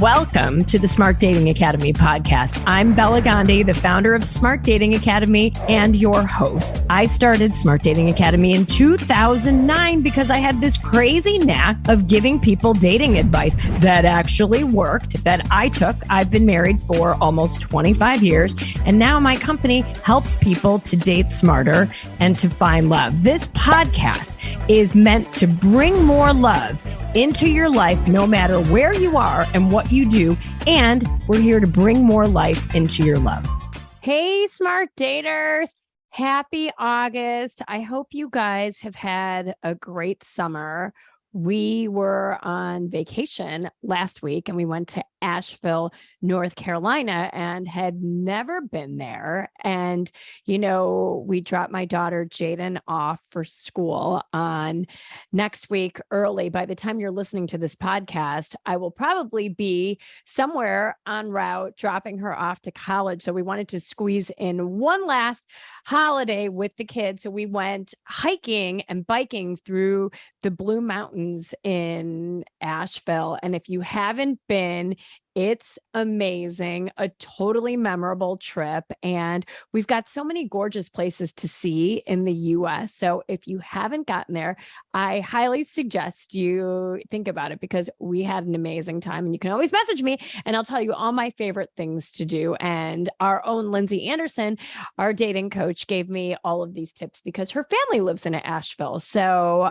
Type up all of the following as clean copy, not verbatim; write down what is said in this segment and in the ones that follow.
Welcome to the Smart Dating Academy podcast. I'm Bela Gandhi, the founder of Smart Dating Academy and your host. I started Smart Dating Academy in 2009 because I had this crazy knack of giving people dating advice that actually worked, that I took. I've been married for almost 25 years, and now my company helps people to date smarter and to find love. This podcast is meant to bring more love into your life, no matter where you are and what you do. And we're here to bring more life into your love. Hey, smart daters. Happy August. I hope you guys have had a great summer. We were on vacation last week and we went to Asheville, North Carolina, and had never been there. And, you know, we dropped my daughter Jaden off for school on next week early. By the time you're listening to this podcast, I will probably be somewhere en route dropping her off to college. So we wanted to squeeze in one last holiday with the kids. So we went hiking and biking through the Blue Mountains in Asheville. And if you haven't been, it's amazing, a totally memorable trip. And we've got so many gorgeous places to see in the US. So if you haven't gotten there, I highly suggest you think about it because we had an amazing time. And you can always message me and I'll tell you all my favorite things to do. And our own Lindsay Anderson, our dating coach, gave me all of these tips because her family lives in Asheville. So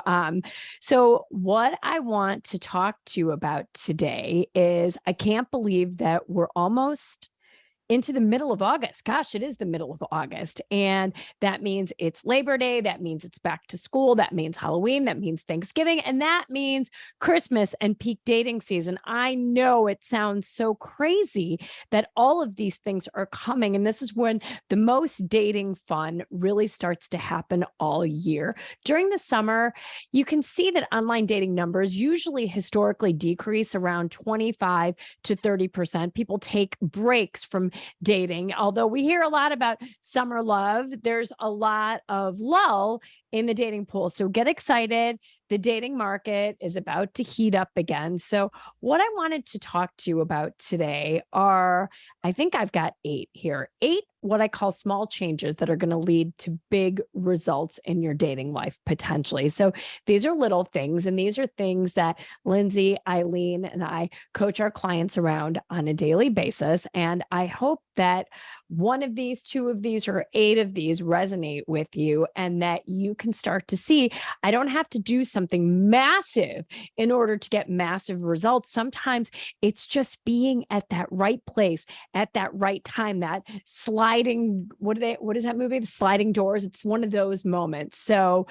what I want to talk to you about today is I can't believe that we're almost into the middle of August. Gosh, it is the middle of August. And that means it's Labor Day. That means it's back to school. That means Halloween. That means Thanksgiving. And that means Christmas and peak dating season. I know it sounds so crazy that all of these things are coming. And this is when the most dating fun really starts to happen all year. During the summer, you can see that online dating numbers usually historically decrease around 25 to 30%. People take breaks from dating. Although we hear a lot about summer love, there's a lot of lull in the dating pool. So get excited. The dating market is about to heat up again. So what I wanted to talk to you about today are, I think I've got 8 here, 8 what I call small changes that are going to lead to big results in your dating life potentially. So these are little things, and these are things that Lindsay, Eileen, and I coach our clients around on a daily basis. And I hope that one of these, 2 of these, or 8 of these resonate with you and that you can start to see, I don't have to do something massive in order to get massive results. Sometimes it's just being at that right place at that right time, that sliding, what is that movie? The Sliding Doors. It's one of those moments. So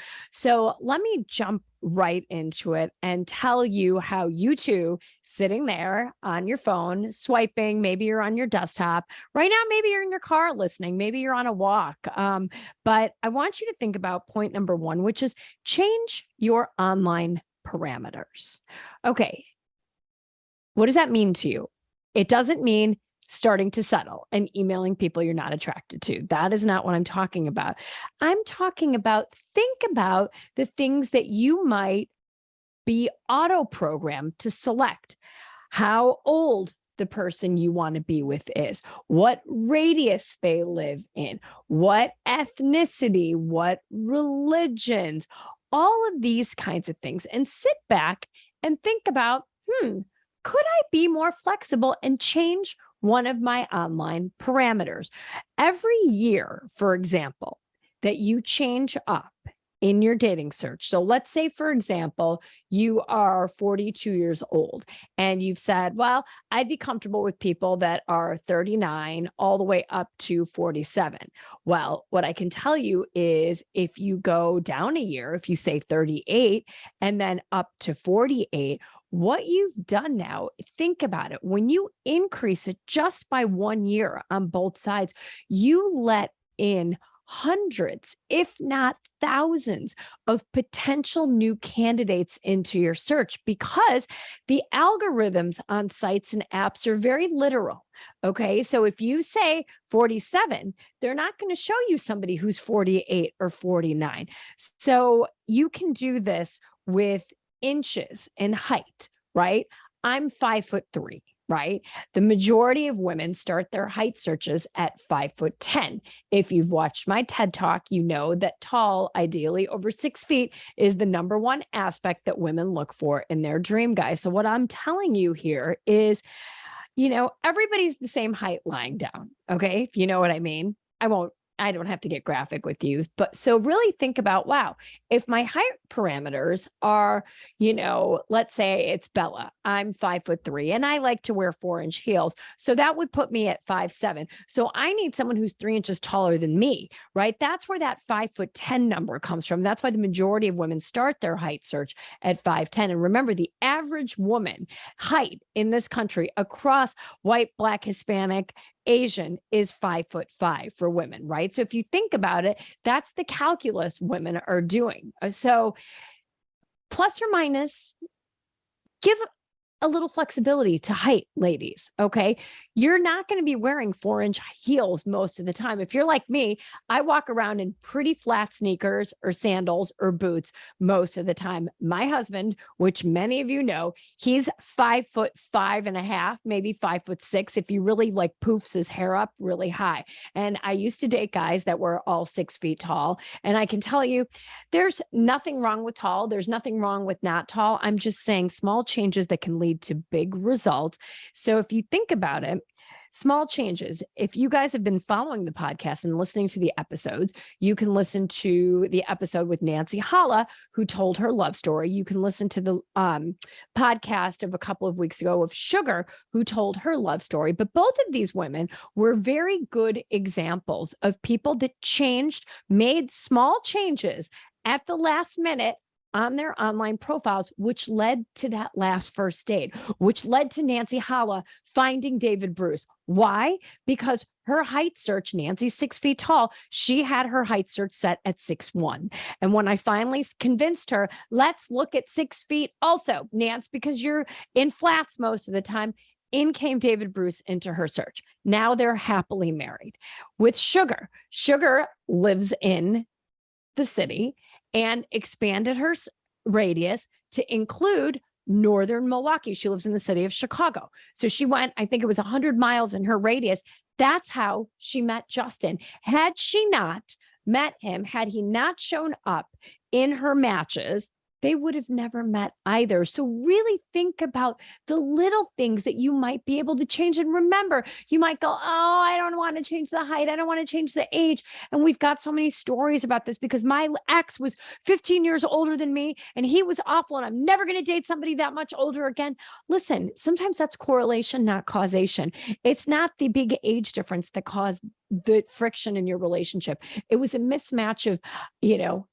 let me jump right into it and tell you how you two sitting there on your phone, swiping, maybe you're on your desktop right now, maybe you're in your car listening, maybe you're on a walk. But I want you to think about point number 1, which is change your online parameters. Okay. What does that mean to you? It doesn't mean starting to settle and emailing people you're not attracted to. That is not what I'm talking about. I'm talking about, think about the things that you might be auto-programmed to select. How old the person you want to be with is, what radius they live in, what ethnicity, what religions, all of these kinds of things. And sit back and think about, could I be more flexible and change one of my online parameters? Every year, for example, that you change up in your dating search. So let's say, for example, you are 42 years old and you've said, well, I'd be comfortable with people that are 39 all the way up to 47. Well, what I can tell you is if you go down a year, if you say 38 and then up to 48, what you've done now, think about it. When you increase it just by 1 year on both sides, you let in hundreds, if not thousands, of potential new candidates into your search because the algorithms on sites and apps are very literal. Okay. So if you say 47, they're not going to show you somebody who's 48 or 49. So you can do this with inches in height, right? I'm 5'3". right? The majority of women start their height searches at 5'10". If you've watched my TED Talk, you know that tall, ideally over 6 feet, is the number one aspect that women look for in their dream guy. So what I'm telling you here is, everybody's the same height lying down. Okay. If you know what I mean. I don't have to get graphic with you, but so really think about, wow, if my height parameters are, let's say it's Bella, I'm 5'3" and I like to wear 4-inch heels. So that would put me at 5'7". So I need someone who's 3 inches taller than me, right? That's where that 5'10" number comes from. That's why the majority of women start their height search at 5'10". And remember, the average woman height in this country across white, Black, Hispanic, Asian is 5'5" for women, right? So if you think about it, that's the calculus women are doing. So plus or minus, give a little flexibility to height, ladies. Okay. You're not going to be wearing 4-inch heels most of the time. If you're like me, I walk around in pretty flat sneakers or sandals or boots most of the time. My husband, which many of you know, he's 5'5.5", maybe 5'6", if he really like poofs his hair up really high. And I used to date guys that were all 6 feet tall. And I can tell you, there's nothing wrong with tall. There's nothing wrong with not tall. I'm just saying small changes that can lead to big results. So if you think about it, small changes. If you guys have been following the podcast and listening to the episodes, you can listen to the episode with Nancy Holla, who told her love story. You can listen to the podcast of a couple of weeks ago of Sugar, who told her love story. But both of these women were very good examples of people that changed, made small changes at the last minute on their online profiles, which led to that last first date, which led to Nancy Holla finding David Bruce. Why? Because her height search, Nancy's 6 feet tall, she had her height search set at 6'1". And when I finally convinced her, let's look at 6 feet also, Nance, because you're in flats most of the time, in came David Bruce into her search. Now they're happily married. With Sugar, Sugar lives in the city and expanded her radius to include northern Milwaukee. She lives in the city of Chicago. So she went, I think it was 100 miles in her radius. That's how she met Justin. Had she not met him, had he not shown up in her matches, they would have never met either. So really think about the little things that you might be able to change. And remember, you might go, oh, I don't want to change the height. I don't want to change the age. And we've got so many stories about this because my ex was 15 years older than me and he was awful. And I'm never going to date somebody that much older again. Listen, sometimes that's correlation, not causation. It's not the big age difference that caused the friction in your relationship. It was a mismatch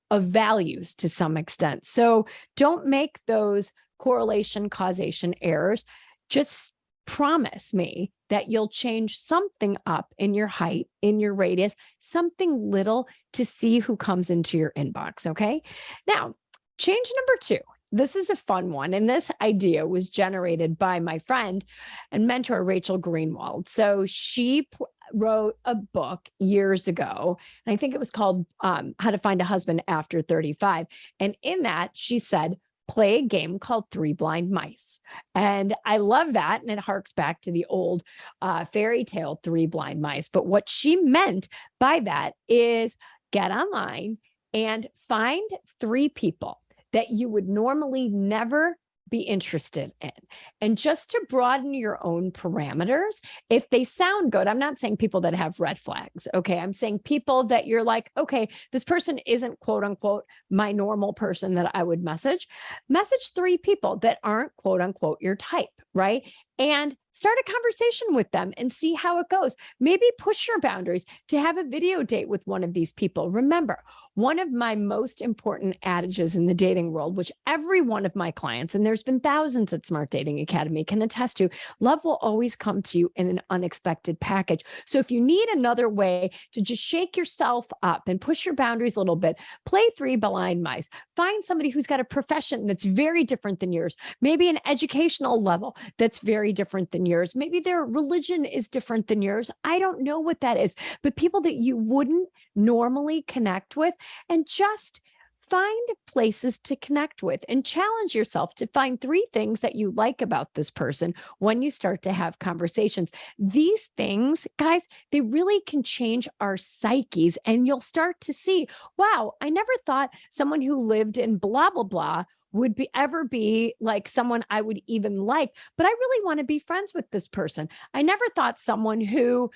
of values to some extent. So don't make those correlation causation errors. Just promise me that you'll change something up in your height, in your radius, something little to see who comes into your inbox. Okay. Now, change number 2. This is a fun one. And this idea was generated by my friend and mentor, Rachel Greenwald. So she wrote a book years ago, and I think it was called How to Find a Husband After 35. And in that, she said, play a game called 3 Blind Mice. And I love that. And it harks back to the old fairy tale 3 Blind Mice. But what she meant by that is get online and find 3 people that you would normally never be interested in. And just to broaden your own parameters, if they sound good, I'm not saying people that have red flags. Okay. I'm saying people that you're like, okay, this person isn't quote unquote my normal person that I would message 3 people that aren't quote unquote your type. Right. And start a conversation with them and see how it goes. Maybe push your boundaries to have a video date with one of these people. Remember, one of my most important adages in the dating world, which every one of my clients, and there's been thousands at Smart Dating Academy, can attest to, love will always come to you in an unexpected package. So if you need another way to just shake yourself up and push your boundaries a little bit, play 3 blind mice. Find somebody who's got a profession that's very different than yours, maybe an educational level that's very different than yours. Maybe their religion is different than yours. I don't know what that is, but people that you wouldn't normally connect with, and just find places to connect with and challenge yourself to find 3 things that you like about this person when you start to have conversations. These things, guys, they really can change our psyches, and you'll start to see, wow, I never thought someone who lived in blah, blah, blah would ever be like someone I would even like, but I really want to be friends with this person. I never thought someone who,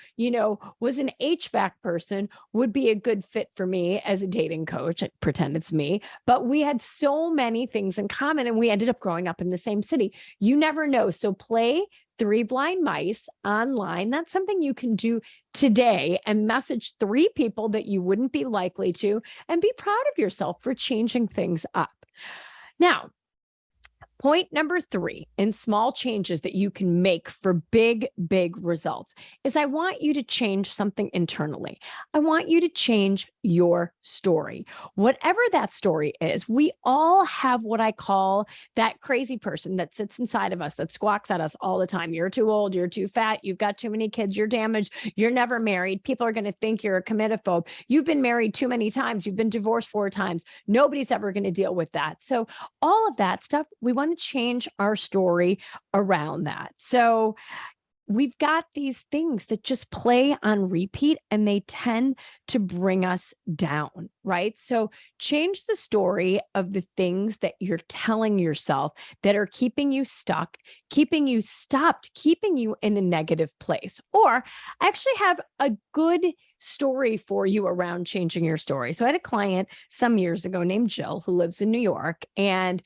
was an HVAC person would be a good fit for me as a dating coach. I pretend it's me, but we had so many things in common, and we ended up growing up in the same city. You never know. So play 3 blind mice online. That's something you can do today, and message 3 people that you wouldn't be likely to, and be proud of yourself for changing things up. Now, point number 3 in small changes that you can make for big, big results is I want you to change something internally. I want you to change your story. Whatever that story is, we all have what I call that crazy person that sits inside of us, that squawks at us all the time. You're too old, you're too fat, you've got too many kids, you're damaged, you're never married. People are going to think you're a commitophobe. You've been married too many times, you've been divorced 4 times. Nobody's ever going to deal with that. So all of that stuff, we want to change our story around that. So we've got these things that just play on repeat, and they tend to bring us down, right? So change the story of the things that you're telling yourself that are keeping you stuck, keeping you stopped, keeping you in a negative place. Or I actually have a good story for you around changing your story. So I had a client some years ago named Jill who lives in New York, and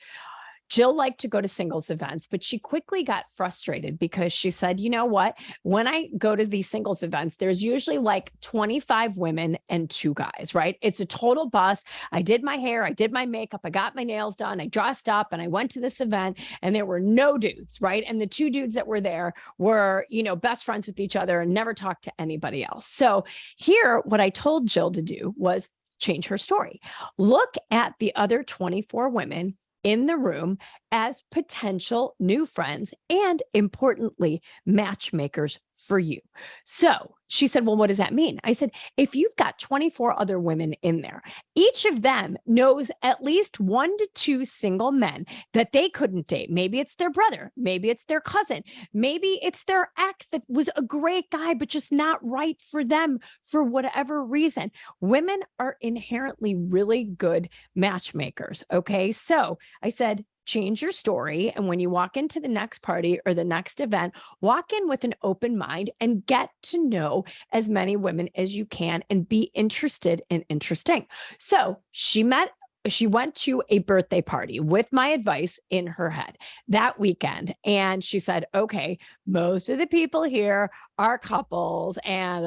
Jill liked to go to singles events, but she quickly got frustrated because she said, you know what? When I go to these singles events, there's usually like 25 women and 2 guys, right? It's a total bust. I did my hair, I did my makeup, I got my nails done, I dressed up, and I went to this event, and there were no dudes, right? And the 2 dudes that were there were, best friends with each other and never talked to anybody else. So here, what I told Jill to do was change her story. Look at the other 24 women in the room as potential new friends and, importantly, matchmakers for you. So she said, well, what does that mean? I said, if you've got 24 other women in there, each of them knows at least 1 to 2 single men that they couldn't date. Maybe it's their brother, maybe it's their cousin, maybe it's their ex that was a great guy, but just not right for them for whatever reason. Women are inherently really good matchmakers. Okay. So I said, change your story. And when you walk into the next party or the next event, walk in with an open mind and get to know as many women as you can and be interested in interesting. So she went to a birthday party with my advice in her head that weekend. And she said, okay, most of the people here are couples. And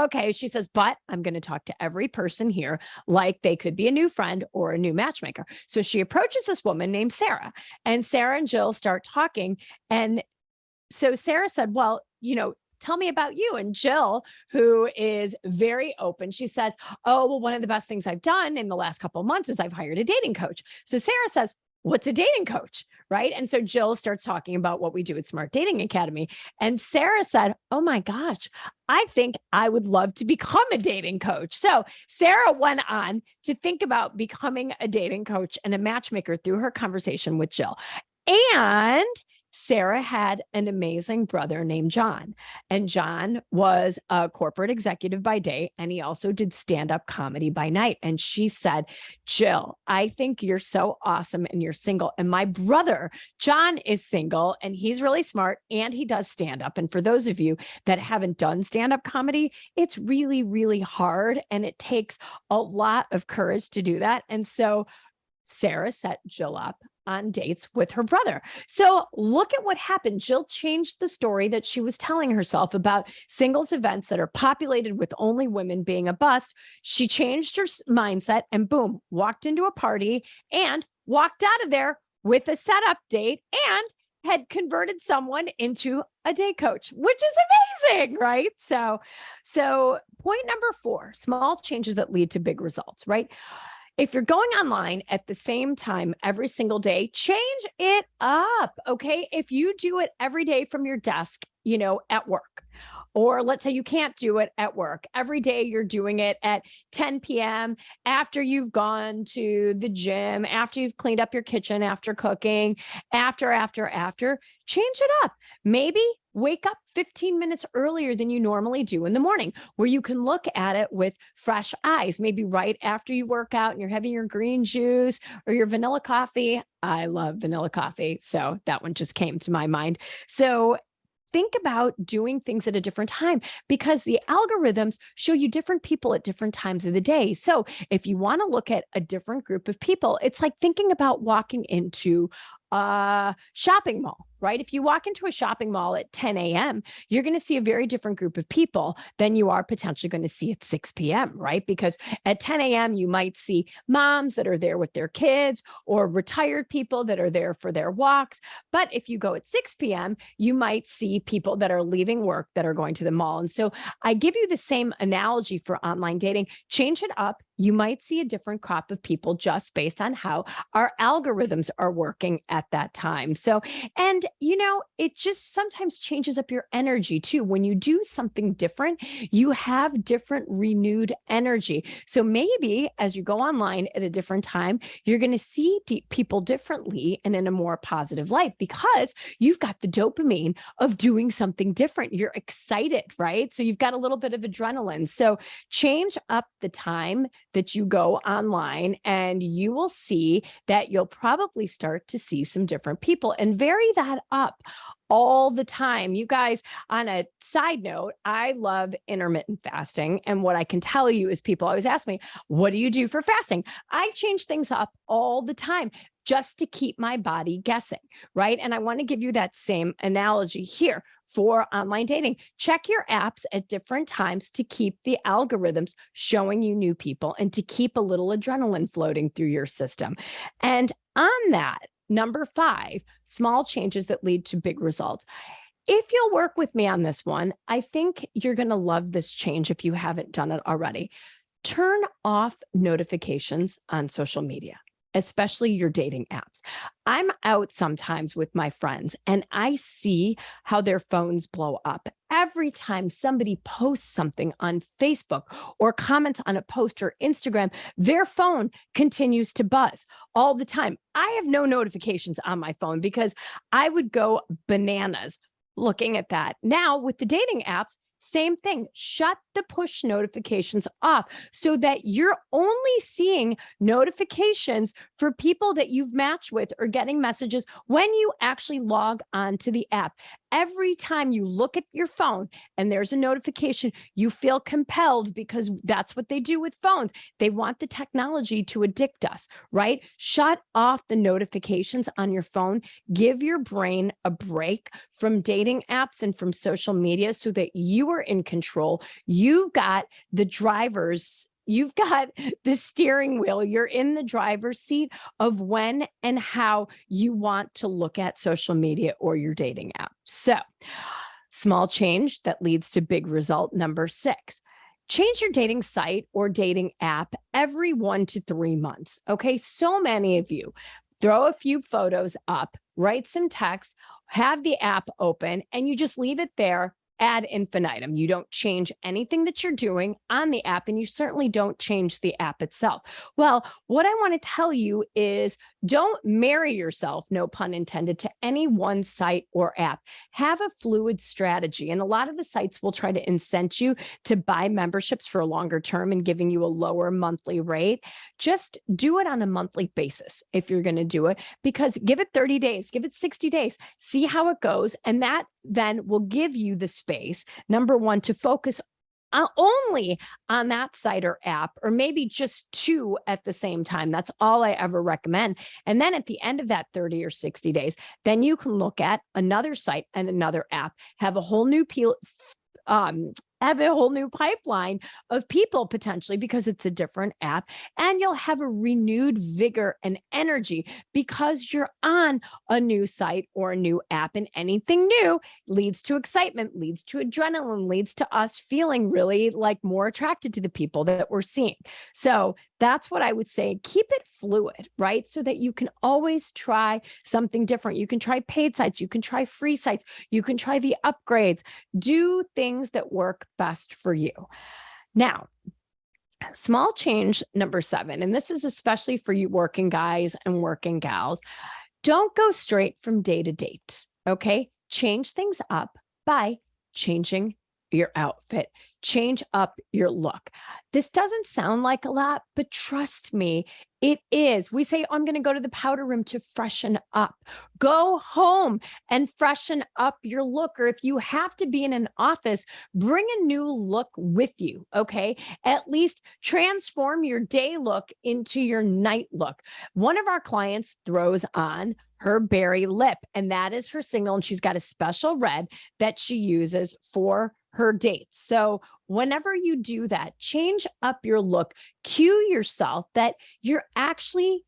okay, she says, but I'm going to talk to every person here like they could be a new friend or a new matchmaker. So she approaches this woman named Sarah, and Sarah and Jill start talking. And so Sarah said, well, tell me about you. And Jill, who is very open, she says, oh, well, one of the best things I've done in the last couple of months is I've hired a dating coach. So Sarah says, what's a dating coach? Right. And so Jill starts talking about what we do at Smart Dating Academy. And Sarah said, oh my gosh, I think I would love to become a dating coach. So Sarah went on to think about becoming a dating coach and a matchmaker through her conversation with Jill. And Sarah had an amazing brother named John, and John was a corporate executive by day, and he also did stand-up comedy by night. And she said, Jill, I think you're so awesome and you're single. And my brother, John, is single, and he's really smart, and he does stand-up. And for those of you that haven't done stand-up comedy, it's really, really hard, and it takes a lot of courage to do that. And so Sarah set Jill up on dates with her brother. So look at what happened. Jill changed the story that she was telling herself about singles events that are populated with only women being a bust. She changed her mindset and boom, walked into a party and walked out of there with a setup date and had converted someone into a date coach, which is amazing, right? So point number 4, small changes that lead to big results, right? If you're going online at the same time every single day, change it up, okay? If you do it every day from your desk, at work, Or let's say you can't do it at work. Every day you're doing it at 10 p.m. after you've gone to the gym, after you've cleaned up your kitchen, after cooking, after. Change it up. Maybe wake up 15 minutes earlier than you normally do in the morning, where you can look at it with fresh eyes, maybe right after you work out and you're having your green juice or your vanilla coffee. I love vanilla coffee, so that one just came to my mind. So think about doing things at a different time, because the algorithms show you different people at different times of the day. So if you want to look at a different group of people, it's like thinking about walking into a shopping mall, right? If you walk into a shopping mall at 10 a.m., you're going to see a very different group of people than you are potentially going to see at 6 p.m., right? Because at 10 a.m., you might see moms that are there with their kids, or retired people that are there for their walks. But if you go at 6 p.m., you might see people that are leaving work that are going to the mall. And so I give you the same analogy for online dating. Change it up. You might see a different crop of people just based on how our algorithms are working at that time. So, and it just sometimes changes up your energy too. When you do something different, you have different renewed energy. So maybe as you go online at a different time, you're going to see people differently and in a more positive light, because you've got the dopamine of doing something different. You're excited, right? So you've got a little bit of adrenaline. So change up the time that you go online, and you will see that you'll probably start to see some different people, and vary that up all the time. You guys, on a side note, I love intermittent fasting. And what I can tell you is people always ask me, what do you do for fasting? I change things up all the time just to keep my body guessing, right? And I want to give you that same analogy here for online dating. Check your apps at different times to keep the algorithms showing you new people, and to keep a little adrenaline floating through your system. And on that, number 5, small changes that lead to big results. If you'll work with me on this one, I think you're going to love this change if you haven't done it already. Turn off notifications on social media, especially your dating apps. I'm out sometimes with my friends, and I see how their phones blow up. Every time somebody posts something on Facebook or comments on a post or Instagram, their phone continues to buzz all the time. I have no notifications on my phone because I would go bananas looking at that. Now with the dating apps, same thing. Shut the push notifications off so that you're only seeing notifications for people that you've matched with, or getting messages when you actually log on to the app. Every time you look at your phone and there's a notification, you feel compelled, because that's what they do with phones. They want the technology to addict us, right? Shut off the notifications on your phone. Give your brain a break from dating apps and from social media, so that you are in control. You've got the steering wheel. You're in the driver's seat of when and how you want to look at social media or your dating app. So, small change that leads to big result. Number 6, change your dating site or dating app every 1 to 3 months. Okay. So many of you throw a few photos up, write some text, have the app open, and you just leave it there ad infinitum. You don't change anything that you're doing on the app, and you certainly don't change the app itself. Well, what I want to tell you is, don't marry yourself, no pun intended, to any one site or app. Have a fluid strategy. And a lot of the sites will try to incent you to buy memberships for a longer term and giving you a lower monthly rate. Just do it on a monthly basis if you're going to do it, because give it 30 days, give it 60 days, see how it goes. And that then will give you the space, number 1, to focus only on that site or app, or maybe just 2 at the same time. That's all I ever recommend. And then at the end of that 30 or 60 days, then you can look at another site and another app, have a whole new have a whole new pipeline of people potentially because it's a different app, and you'll have a renewed vigor and energy because you're on a new site or a new app. And anything new leads to excitement, leads to adrenaline, leads to us feeling really like more attracted to the people that we're seeing. So that's what I would say. Keep it fluid, right? So that you can always try something different. You can try paid sites, you can try free sites, you can try the upgrades. Do things that work best for you. Now, small change number 7, and this is especially for you working guys and working gals. Don't go straight from day to date, okay? Change things up by changing your outfit, change up your look. This doesn't sound like a lot, but trust me, it is. We say, oh, I'm going to go to the powder room to freshen up. Go home and freshen up your look. Or if you have to be in an office, bring a new look with you, okay? At least transform your day look into your night look. One of our clients throws on her berry lip, and that is her signal. And she's got a special red that she uses for her dates. So whenever you do that, change up your look, cue yourself that you're actually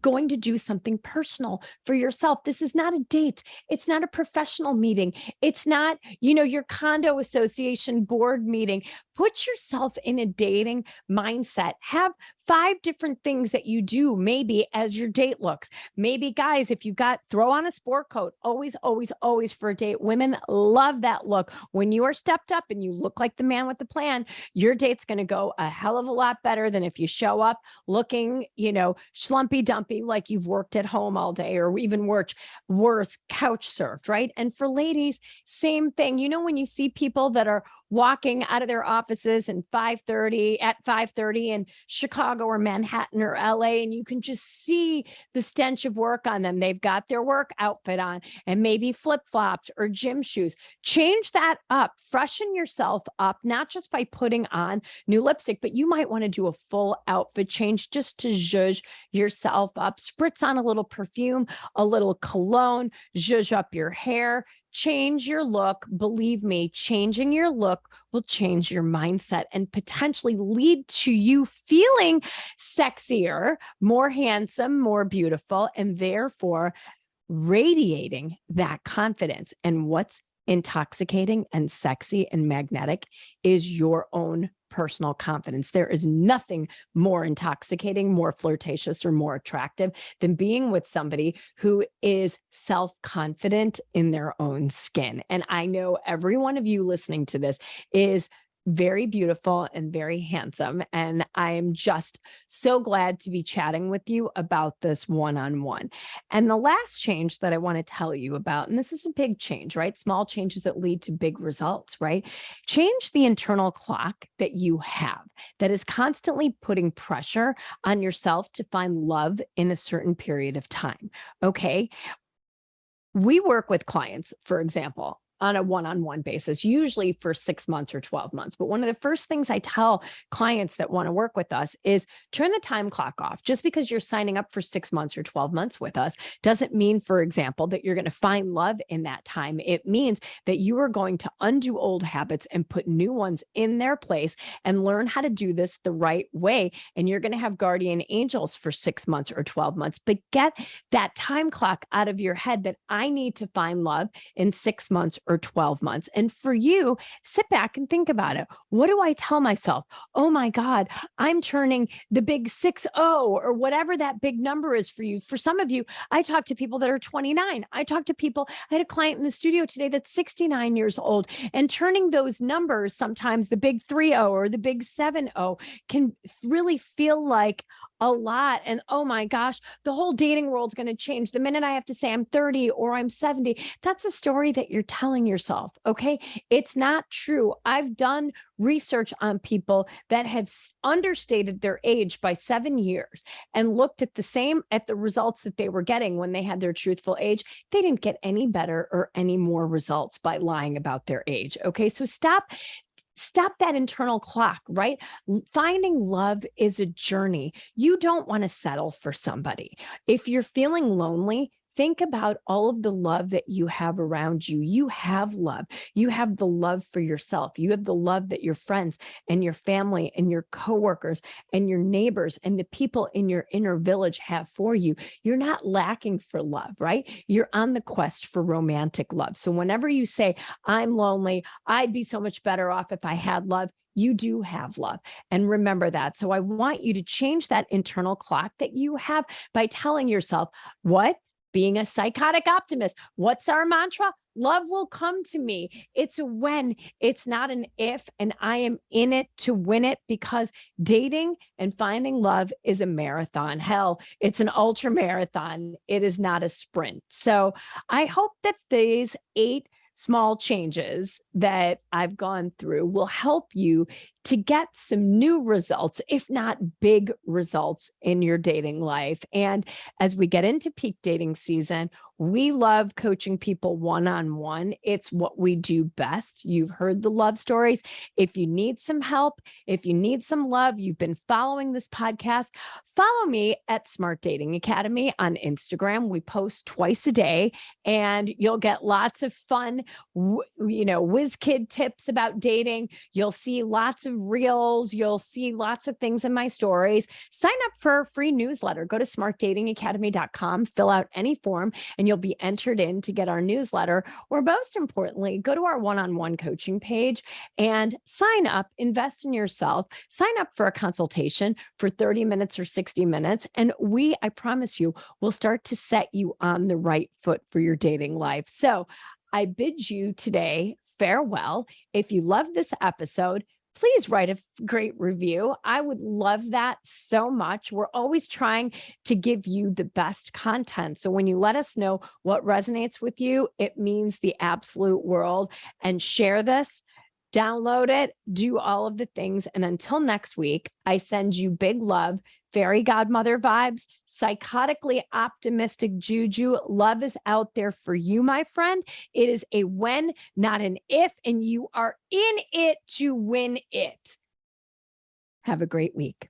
going to do something personal for yourself. This is not a date. It's not a professional meeting. It's not, your condo association board meeting. Put yourself in a dating mindset. Have 5 different things that you do maybe as your date looks. Maybe guys, if you've got, throw on a sport coat, always, always, always for a date. Women love that look. When you are stepped up and you look like the man with the plan, your date's going to go a hell of a lot better than if you show up looking, schlumpy dumpy, like you've worked at home all day, or even worse, couch surfed, right? And for ladies, same thing. When you see people that are walking out of their offices at 5:30 in Chicago or Manhattan or LA, and you can just see the stench of work on them. They've got their work outfit on and maybe flip-flops or gym shoes. Change that up, freshen yourself up, not just by putting on new lipstick, but you might want to do a full outfit change just to zhuzh yourself up. Spritz on a little perfume, a little cologne, zhuzh up your hair. Change your look. Believe me, changing your look will change your mindset and potentially lead to you feeling sexier, more handsome, more beautiful, and therefore radiating that confidence. And what's intoxicating and sexy and magnetic is your own personal confidence. There is nothing more intoxicating, more flirtatious, or more attractive than being with somebody who is self-confident in their own skin. And I know every one of you listening to this is very beautiful and very handsome. And I am just so glad to be chatting with you about this one-on-one. And the last change that I want to tell you about, and this is a big change, right? Small changes that lead to big results, right? Change the internal clock that you have that is constantly putting pressure on yourself to find love in a certain period of time. Okay. We work with clients, for example, on a one-on-one basis, usually for 6 months or 12 months. But one of the first things I tell clients that want to work with us is turn the time clock off. Just because you're signing up for 6 months or 12 months with us doesn't mean, for example, that you're going to find love in that time. It means that you are going to undo old habits and put new ones in their place and learn how to do this the right way. And you're going to have guardian angels for 6 months or 12 months. But get that time clock out of your head that I need to find love in 6 months or 12 months. And for you, sit back and think about it. What do I tell myself? Oh my God, I'm turning the big 60 or whatever that big number is for you. For some of you, I talk to people that are 29. I had a client in the studio today that's 69 years old, and turning those numbers, sometimes the big 30 or the big 70 can really feel like a lot. And oh my gosh, the whole dating world's going to change the minute I have to say I'm 30 or I'm 70. That's a story that you're telling yourself. Okay. It's not true. I've done research on people that have understated their age by 7 years and looked at the results that they were getting when they had their truthful age. They didn't get any better or any more results by lying about their age. Okay. So stop that internal clock, right? Finding love is a journey. You don't want to settle for somebody. If you're feeling lonely, think about all of the love that you have around you. You have love. You have the love for yourself. You have the love that your friends and your family and your coworkers and your neighbors and the people in your inner village have for you. You're not lacking for love, right? You're on the quest for romantic love. So whenever you say, I'm lonely, I'd be so much better off if I had love, you do have love. And remember that. So I want you to change that internal clock that you have by telling yourself, what? Being a psychotic optimist. What's our mantra? Love will come to me. It's a when, it's not an if, and I am in it to win it, because dating and finding love is a marathon. Hell, it's an ultra marathon. It is not a sprint. So I hope that these 8 small changes that I've gone through will help you to get some new results, if not big results, in your dating life. And as we get into peak dating season, we love coaching people one-on-one. It's what we do best. You've heard the love stories. If you need some help, if you need some love, you've been following this podcast, follow me at Smart Dating Academy on Instagram. We post twice a day, and you'll get lots of fun, whiz kid tips about dating. You'll see lots of reels. You'll see lots of things in my stories. Sign up for a free newsletter. Go to smartdatingacademy.com, fill out any form, and you'll be entered in to get our newsletter. Or most importantly, go to our one-on-one coaching page and sign up, invest in yourself, sign up for a consultation for 30 minutes or 60 minutes. And I promise you, will start to set you on the right foot for your dating life. So I bid you today farewell. If you love this episode, please write a great review. I would love that so much. We're always trying to give you the best content. So when you let us know what resonates with you, it means the absolute world. And share this, download it, do all of the things. And until next week, I send you big love, fairy godmother vibes, psychotically optimistic juju. Love is out there for you, my friend. It is a when, not an if, and you are in it to win it. Have a great week.